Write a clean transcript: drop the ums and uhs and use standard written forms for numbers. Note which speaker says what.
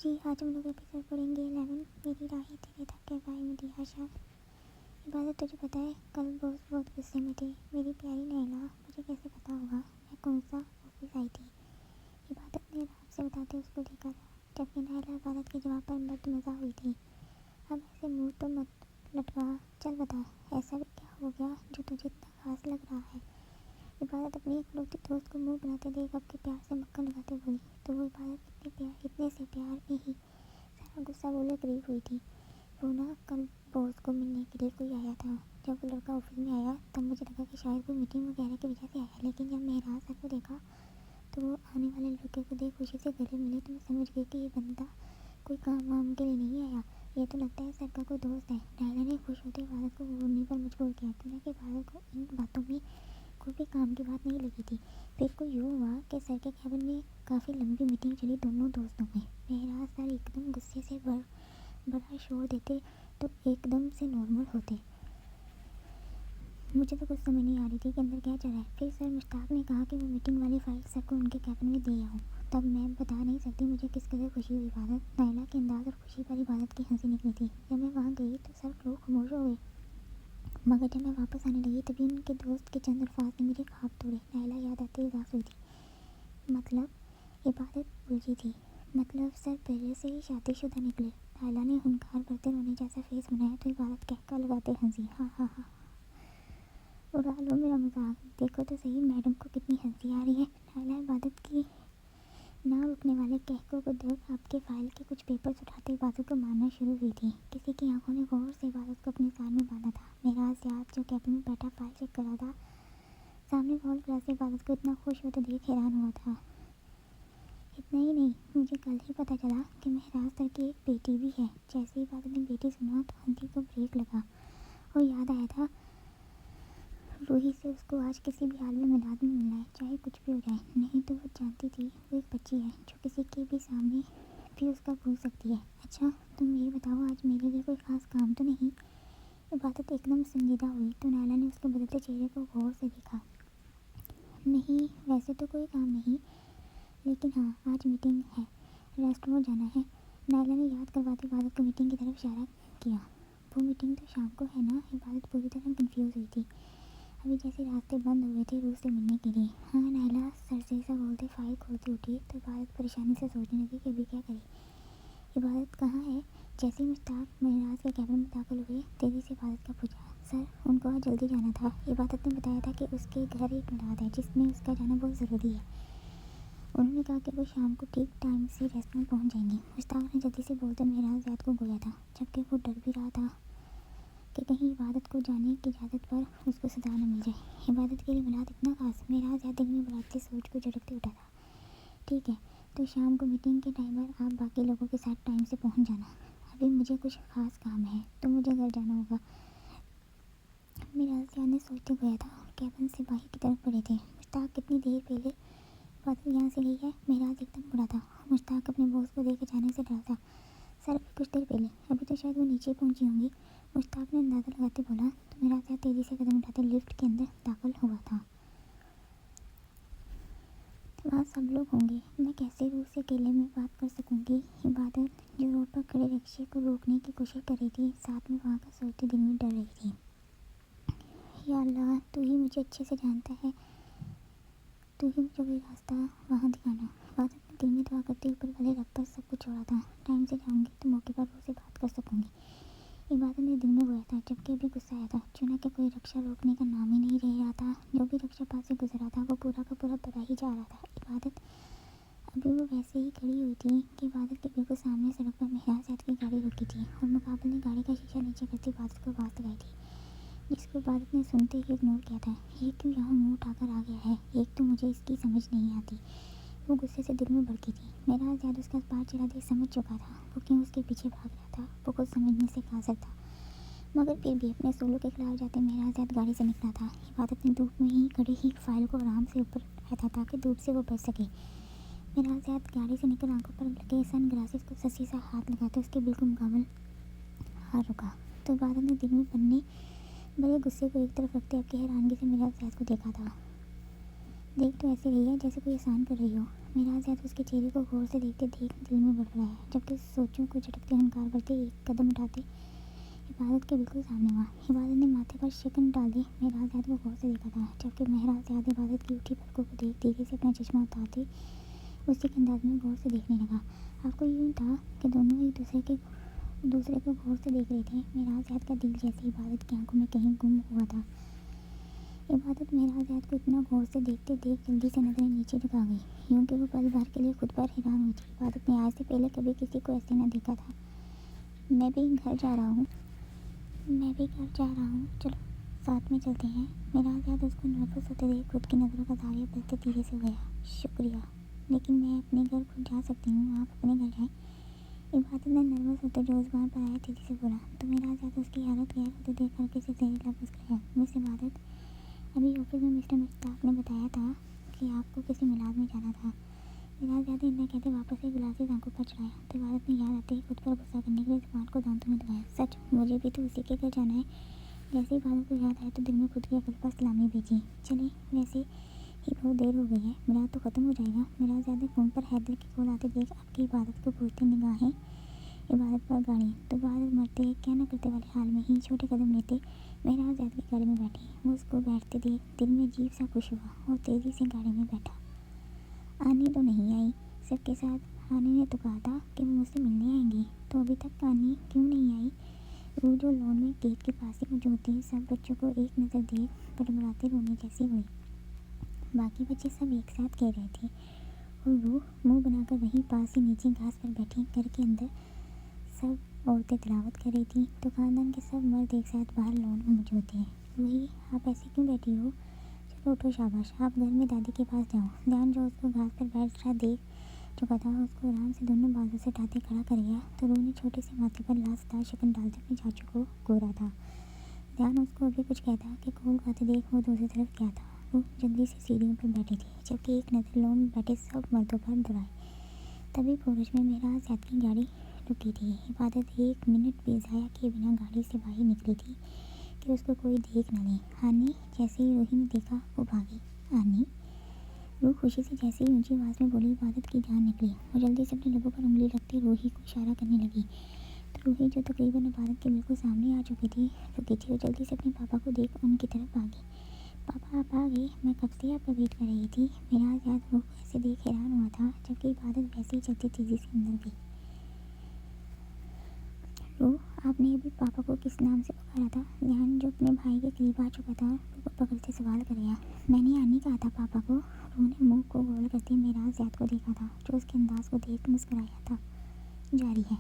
Speaker 1: जी, आज हम लोग एपिसोड पढ़ेंगे 11 मेरी राहें तेरे तक के बाय मदीहा शाह। इबादत, तुझे पता है कल बॉस बहुत गुस्से में थे। मेरी प्यारी नैला, मुझे कैसे पता होगा मैं कौन सा ऑफिस आई थी। इबादत ने राम से बताते उसको देखा था, जबकि नैला इबादत के जवाब पर मर्द मज़ा हुई थी। अब ऐसे मुंह तो मत लटका, चल बता ऐसा भी क्या हो गया जो तुझे इतना खास लग रहा है। इबादत अपनी इकलौती दोस्त को मुंह बनाते देख अब के प्यार से मक्खन लगाते बोली तो वो इबादत इतने से प्यार में ही सारा गुस्सा बोले करीब हुई थी। वो ना कल बॉस को मिलने के लिए कोई आया था। जब वो लड़का ऑफिस में आया तब मुझे लगा कि शायद कोई मीटिंग वगैरह की वजह से आया, लेकिन जब मेहराज सर को देखा तो वो आने वाले लड़के को देख खुशी से गले मिले तो मैं समझ गई कि ये बंदा कोई काम वाम के लिए नहीं आया, ये तो लगता है सर का कोई दोस्त है। नायला ने खुश होते इबादत को बोलने पर मजबूर किया क्योंकि इबादत को इन बातों में कोई भी काम की बात नहीं लगी थी। फिर को यूँ हुआ कि सर के कैबिन में काफ़ी लंबी मीटिंग चली दोनों दोस्तों में। मेहराज सर एकदम गुस्से से बड़ा शोर देते तो एकदम से नॉर्मल होते। मुझे तो कुछ समझ नहीं आ रही थी कि अंदर क्या चल रहा है। फिर सर मुश्ताक ने कहा कि वो मीटिंग वाली फाइल सर को उनके कैबिन में दे आऊँ। तब मैं बता नहीं सकती मुझे किस कदर खुशी हुई। इबादत नायला के अंदाज और खुशी पर इबादत की हंसी निकली थी। जब मैं वहाँ गई तो सब लोग खामोश हो गए, मगर जब मैं वापस आने लगी तभी उनके दोस्त के चंद अल्फाज ने मेरे ख्वाब तोड़े। नायला याद आते उदास हुई थी। मतलब, इबादत उलझी थी। मतलब सर पहले से ही शादीशुदा निकले। नायला ने हुनकार भरते रोने जैसा फेस बनाया तो इबादत कहका लगाते हंसी। हाँ हाँ हाँ, उड़ा लो मेरा मजाक, देखो तो सही मैडम को कितनी हंसी आ रही है। नायला इबादत की ना रुकने वाले कहकों को देख आपके फाइल के कुछ पेपर्स उठाते इबादत को मारना शुरू हुई थी। किसी की आंखों ने गौर से इबादत को अपने साथ में बांधा था। मेरा याद जो कैबिन में बैठा फाइल चेक कर रहा था, सामने वॉल क्लास से इबादत को इतना खुश होते देख हैरान हुआ था। इतना ही नहीं, मुझे कल ही पता चला कि मेहराज सर की एक बेटी भी है। जैसे ही इबादत ने बेटी सुना तो हंसी को ब्रेक लगा और याद आया था रूही से उसको आज किसी भी हाल में मिलाद में मिलना है, चाहे कुछ भी हो जाए। नहीं तो वो जानती थी वो एक बच्ची है जो किसी के भी सामने भी उसका भूल सकती है। अच्छा तुम ये बताओ आज मेरे लिए कोई ख़ास काम तो नहीं। इबादत एकदम संजीदा हुई तो नायला ने उसके बदलते चेहरे को गौर से देखा। नहीं वैसे तो कोई काम नहीं, लेकिन हाँ आज मीटिंग है, रेस्टोरेंट जाना है। नायला ने याद करवाते इबादत को मीटिंग की तरफ इशारा किया। वो मीटिंग तो शाम को है ना। इबादत पूरी तरह कंफ्यूज हुई थी। अभी जैसे रास्ते बंद हुए थे रूह से मिलने के लिए। हाँ नायला सर से ऐसा बोलते फाइल खोलती उठी तो इबादत परेशानी से सोचने लगी कि अभी क्या करे। इबादत कहाँ है। जैसे ही मुश्ताक महराज के कैबिन में दाखिल हुए तेजी से इबादत का पूछा। सर उनको आज जल्दी जाना था। इबादत ने बताया था कि उसके घर एक मिलाद है जिसमें उसका जाना बहुत ज़रूरी है। उन्होंने कहा कि वो शाम को ठीक टाइम से रेस्टोरेंट पहुंच जाएंगे। मुश्ताक ने जल्दी से बोलते महराज याद को गोया था, जबकि वो डर भी रहा था कि कहीं इबादत को जाने की इजाज़त पर उसको सजा न मिल जाए। इबादत के लिए मिलाद इतना खास। मेरा याद दिल में बढ़ती सोच को झटकते उठा था। ठीक है तो शाम को मीटिंग के टाइम पर आप बाकी लोगों के साथ टाइम से पहुंच जाना। अभी मुझे कुछ खास काम है तो मुझे घर जाना होगा। मेरा याद ने सोचते गया था और कैबिन से बाहर की तरफ पड़े थे। मुश्ताक कितनी देर पहले इबादत यहाँ से गई है। मेरा एकदम बुरा था। मुश्ताक अपने बॉस को देख जाने से डरा था। सर अभी कुछ देर पहले, अभी तो शायद वो नीचे पहुंची होंगी। मुश्ताक ने अंदाज़ा लगाते बोला तो मेरा याद तेज़ी से कदम उठाते लिफ्ट के अंदर दाखिल हुआ था। वहाँ सब लोग होंगे, मैं कैसे रूह से अकेले में बात कर सकूंगी। इबादत जो रोड पर खड़े रिक्शे को रोकने की कोशिश कर रही थी साथ में वहाँ का सोचते दिल में डर रही थी। या अल्लाह तू ही मुझे अच्छे से जानता है, तू ही मुझे कोई रास्ता वहाँ दिखाना। इबादत ने दिल में दुआ करते ऊपर वाले रब पर सब कुछ छोड़ा था। टाइम से जाऊँगी तो मौके पर रूह से बात कर सकूँगी। इबादत ने दिल में रोया था जबकि अभी गुस्सा आया था। चुना कि कोई रक्षा रोकने का नाम ही नहीं रह रहा था। जो भी रक्षा पास से गुजरा था वो पूरा का पूरा बता ही जा रहा था। इबादत अभी वो वैसे ही खड़ी हुई थी कि इबादत के बिल्कुल सामने सड़क पर मेहराज याद की गाड़ी रुकी थी और मुकाबले ने गाड़ी का शीशा नीचे करती इबादत को आवाज़ लगाई थी, जिसको इबादत ने सुनते ही इग्नोर किया था। ये क्यों यहाँ मुँह उठाकर आ गया है, एक तो मुझे इसकी समझ नहीं आती। वो गुस्से से दिल में भड़की थी। मेरा याद उसका बाहर चला देख समझ चुका था वो क्यों उसके पीछे भाग रहा था। वो कुछ समझने से कासर था, मगर फिर भी अपने असूलों के खिलाफ जाते मेरा याद गाड़ी से निकला था। इबादत ने धूप में ही खड़ी ही फाइल को आराम से ऊपर उठाया था ताकि धूप से वो बच सके। मेरा याद गाड़ी से निकल आंखों पर लगे सन ग्लासेस को ससी सा हाथ लगाते उसके बिल्कुल मुकाबल हार रुका तो इबादत ने दिल में बनने बड़े गुस्से को एक तरफ रखते अपनी हैरानगी से मेरा याद को देखा था। देख तो ऐसे रही है जैसे कोई एहसान कर रही हो। मेरा ज़्यादा उसके चेहरे को गौर से देखते देख दिल में बड़बड़ाया, जबकि सोचों को झटकते हुंकार भरते एक कदम उठाते इबादत के बिल्कुल सामने हुआ। इबादत ने माथे पर शिकन डाल दी मेहराज़ को गौर से देखा था, जबकि मेहराज़ इबादत की उठी पलकों को देख धीरे से अपना चश्मा उतारते उसी के अंदाज में गौर से देखने लगा। आपको यूँ था कि दोनों एक दूसरे को गौर से देख रहे थे। मेहराज़ का दिल जैसे इबादत की आंखों में कहीं गुम हुआ था। इबादत मेहराज़ को इतना गौर से देखते देख जल्दी से नजरें नीचे झुका गई, यूँ कि वो पल भर के लिए खुद पर हैरान हुई थी। इबादत ने आज से पहले कभी किसी को ऐसे न देखा था। मैं भी घर जा रहा हूँ चलो साथ में चलते हैं। मेहराज़ उसको नर्वस होते देख खुद की नज़रों का दायरा बदलते धीरे से गया। शुक्रिया, लेकिन मैं अपने घर खुद जा सकती हूँ, आप अपने घर जाएं। इबादत ने नर्वस होते जो ज़ुबान पर आया तेजी से बोला, तो मेहराज़ उसकी हालत गैर होते देख कर किसी जहरीला मुस्कुराया। मिस इबादत, अभी ऑफिस में मिस्टर मुश्ताक ने बताया था कि आपको किसी मिलाद में जाना था। मेहराज़ इतना कहते वापस से गिलास आंखों पर चढ़ाया, तो इबादत ने याद आते ही खुद पर गुस्सा करने के लिए ज़ुबान को दांतों में दबाया। सच, मुझे भी तो उसी के घर जाना है। जैसे इबादत को याद आया तो दिल में खुद की अकल पर सलामी भेजी। चले, वैसे ही बहुत देर हो गई है, मिलाद तो ख़त्म हो जाएगा। मेहराज़ फ़ोन पर हैदर की कॉल आते देख आपकी इबादत को पूछती निगाहें इबादत पर गाड़ी, तो इबादत मरते क्या न करते वाले हाल में ही छोटे कदम लेते मेहराज़ की गाड़ी में बैठी। वो उसको बैठते देख दिल में अजीब सा खुश हुआ और तेज़ी से गाड़ी में बैठा। आनी तो नहीं आई सबके साथ। आनी ने तो कहा था कि वो मुझसे मिलने आएंगी, तो अभी तक आनी क्यों नहीं आई? वो जो लॉन में गेट के पास ही मौजूद थी, सब बच्चों को एक नज़र देख बड़बड़ाते रोने जैसी हुई। बाकी बच्चे सब एक साथ कह रहे थे और वो मुंह बनाकर वहीं पास ही नीचे घास पर बैठी। घर के अंदर सब औरतें तिलावत कर रही थी, तो खानदान के सब मर्द एक साथ बाहर लॉन में मौजूद थे। वही, आप ऐसे क्यों बैठी हो? चलो उठो, शाबाश, आप घर में दादी के पास जाओ। ध्यान जो उसको घास पर बैठ रहा देख चुका था, उसको आराम से दोनों बाजू से उठाते खड़ा कर गया, तो रू ने छोटे से माथे पर लाशदार शिकन डालते अपने चाचू को गोरा था। ध्यान उसको अभी कुछ कहता कि कॉल खाते देख वो दूसरी तरफ क्या था। वो जल्दी से सीढ़ियों पर बैठी थी, जबकि एक नज़र लॉन में बैठे सब मर्दों पर दौड़ाई। तभी फौरज में मेहराज़ की गाड़ी रुकी थी। इबादत 1 मिनट भी ज़ाया किए बिना गाड़ी से बाहर निकली थी कि उसको कोई देख न ले। आनी, जैसे ही रूही ने देखा वो भागी। आनी, रूह खुशी से जैसे ही ऊंची आवाज़ में बोली, इबादत की जान निकली। वो जल्दी से अपने लबों पर उंगली रखती रूही को इशारा करने लगी, तो रूही जो तकरीबन इबादत के बिल्कुल सामने आ रुकी थी, वो जल्दी से अपने पापा को देख उनकी तरफ भागी। पापा, आप आ गए, मैं कब से आपका वेट कर रही थी। मेरा रूह को ऐसे देख हैरान हुआ था, जबकि इबादत वैसे ही चलती तेज़ी से अंदर गई। रूह, आपने अभी पापा को किस नाम से पुकारा था? ध्यान जो अपने भाई के करीब आ चुका था, रूह को पकड़ते सवाल कर गया। मैंने आनी कहा था पापा को। रूह ने मुंह को गोल करते मेराज को देखा था, जो उसके अंदाज को देख मुस्कुराया था। जारी है।